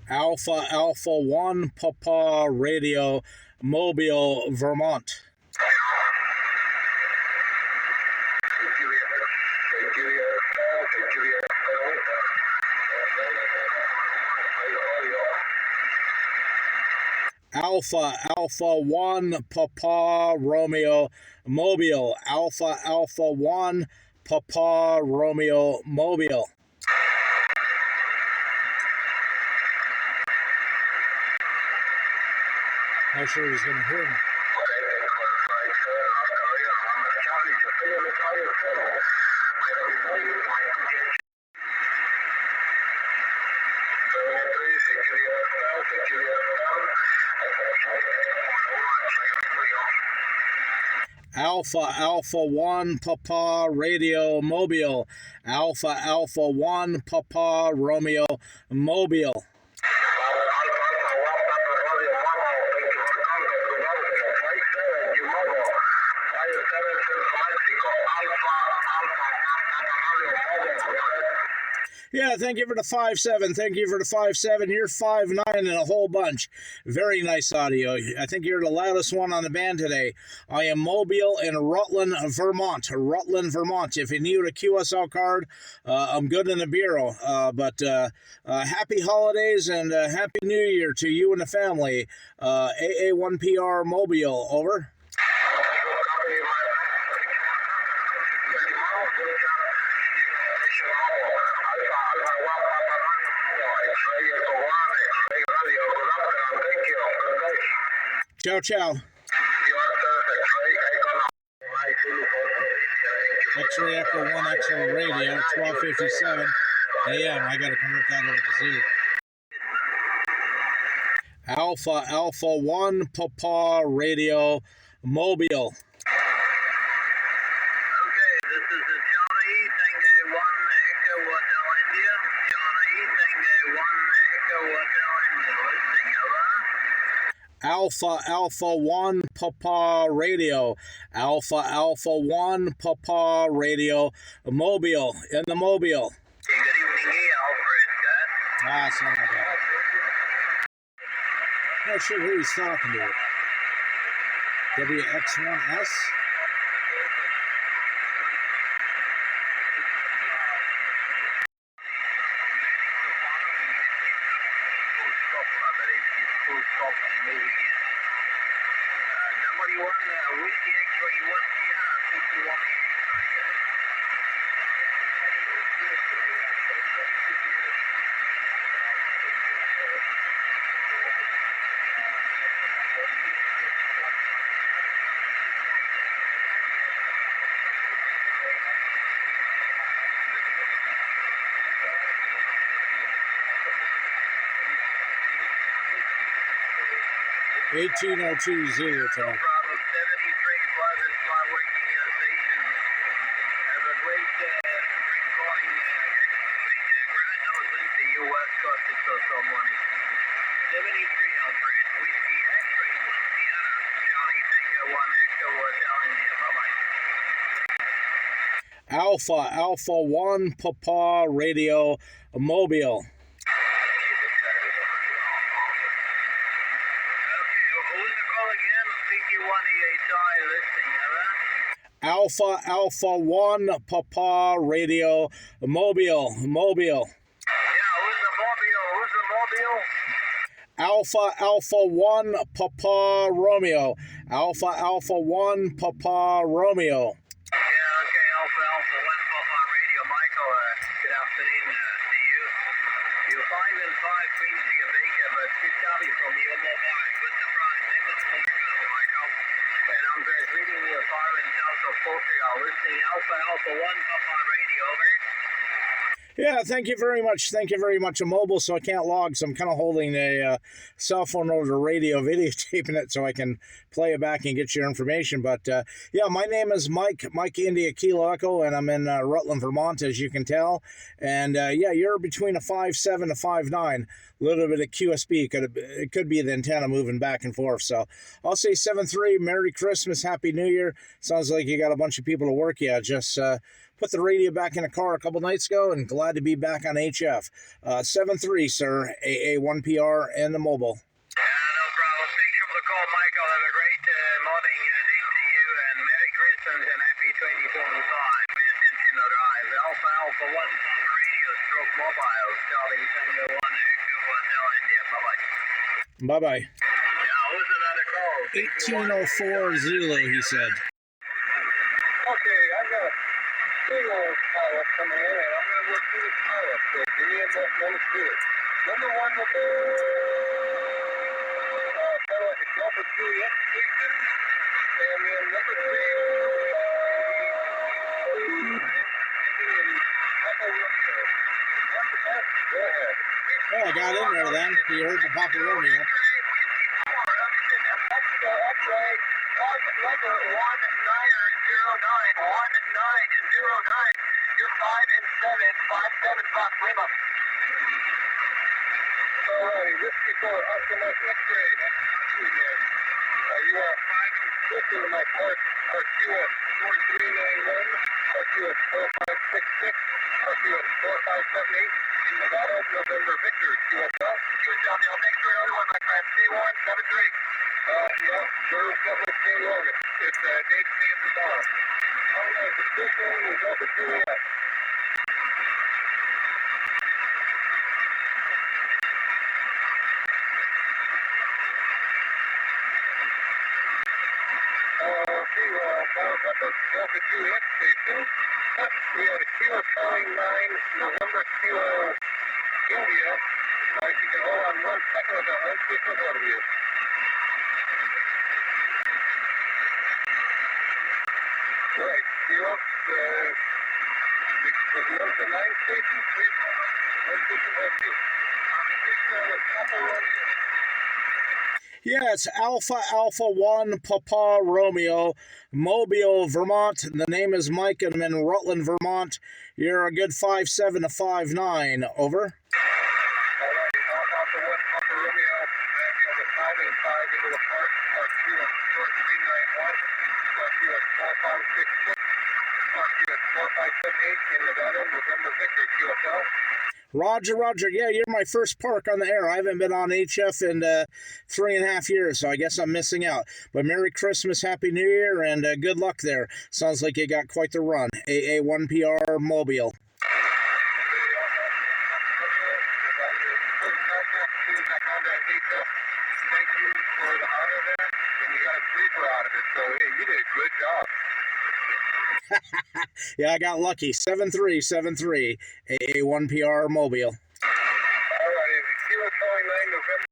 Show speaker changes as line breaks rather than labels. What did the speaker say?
Alpha Alpha 1 Papa Radio, Mobile, Vermont. Alpha Alpha 1 Papa Romeo, Mobile. Alpha Alpha 1 Papa Romeo, Mobile. Not sure he's going to hear me. Alpha Alpha 1 Papa Radio, Mobile. Alpha Alpha 1 Papa Romeo, Mobile. Yeah, thank you for the 5-7. Thank you for the 5-7. You're 5-9 and a whole bunch. Very nice audio. I think you're the loudest one on the band today. I am mobile in Rutland, Vermont. Rutland, Vermont. If you need a QSL card, I'm good in the bureau. But happy holidays and happy New Year to you and the family. AA1PR Mobile, over. Ciao, ciao. X-ray Echo 1 X-ray Radio, 1257 AM. I got to convert that over to 0. Alpha Alpha 1 Papa Radio, Mobile. Alpha Alpha 1 Papa Radio. Alpha Alpha 1 Papa Radio, Mobile, in the Mobile.
Okay, good evening, Alfred,
Sorry about that. Not sure who he's talking to. WX1S? $18.02 time. Alpha Alpha 1 Papa Radio, Mobile. Alpha Alpha 1 Papa Radio, Mobile, Mobile.
Yeah, who's the mobile?
Alpha Alpha 1 Papa Romeo. Alpha Alpha 1 Papa Romeo.
Yeah, okay, Alpha 1 Papa Radio. Michael, good afternoon to you. You're 5 and 5 Queens to your baker, but good copy from you on mobile. Good surprise. Name is Michael. And I'm transmitting you 5 in South of Portugal. Listening Alpha 1 Papa Radio, over.
Yeah, thank you very much. Thank you very much. I'm mobile, so I can't log, so I'm kind of holding a cell phone over the radio, videotaping it so I can play it back and get your information. But yeah, my name is Mike India Kilo Echo, and I'm in Rutland, Vermont, as you can tell. And yeah, you're between a 5.7 to 5.9. A little bit of QSB. It could be the antenna moving back and forth. So I'll say 7.3. Merry Christmas, Happy New Year. Sounds like you got a bunch of people to work. Yeah, just put the radio back in the car a couple nights ago, and glad to be back on HF. 7.3, sir. AA1PR and the mobile.
Yeah, no problem. Thanks for the call, Michael. Have a great morning and day to you, and Merry Christmas and Happy 2025. Pay attention to the drive. Alpha Alpha 1 Papa Radio Stroke Mobile. Charlie Tango 1 Echo Hotel India. Bye-bye.
Bye-bye.
Yeah, who's another call?
1804 Zulu, he said.
Okay, I've got a single pilot coming in, and I'm going to work through this pilot. So give me a moment to do it. Number one will be pilot Delta Juliet station, and then number three ending in Papa Romeo. After that, go ahead.
Oh, I got in there then. You heard the Papa Romeo.
You're 5 and 7 Fox Lima. Alrighty, Whiskey 4, Oscar Mike X-ray. That's you again. You are 5 and 6 in my part. RQS 4391, RQS 4566, RQS 4578 in Nevada, November Victor, QSL. QSL, Neil, thanks for another one, my friend. C173. Yeah, we're definitely staying long. It's Dave Sam the Boss. Alright, the first one is Delta Juliet. Delta Juliet station. We had a Kilo calling 9, November Kilo, India. If you can hold on 1 second, I've got one signal out of you. Right, Kilo, the 9 station, please hold on. One signal out of you. Signal with Papa Romeo.
Yeah, it's Alpha 1 Papa Romeo, Mobile, Vermont. The name is Mike, and I'm in Rutland, Vermont. You're a good 5.7 to 5.9. Over.
Alpha 1 Papa Romeo, the 5 and 5 into the park, RQS 4391, RQS 4566, RQS 4578 in Nevada, November Victor, QSL.
Roger. Yeah, you're my first park on the air. I haven't been on HF in 3.5 years, so I guess I'm missing out. But Merry Christmas, Happy New Year, and good luck there. Sounds like you got quite the run. AA1PR Mobile.
Thank you for the honor there, and you got a sleeper out of it, so hey, you did a good job.
Yeah, I got lucky. 7.3, AA1PR Mobile.
All right, if you see what's calling 9 November.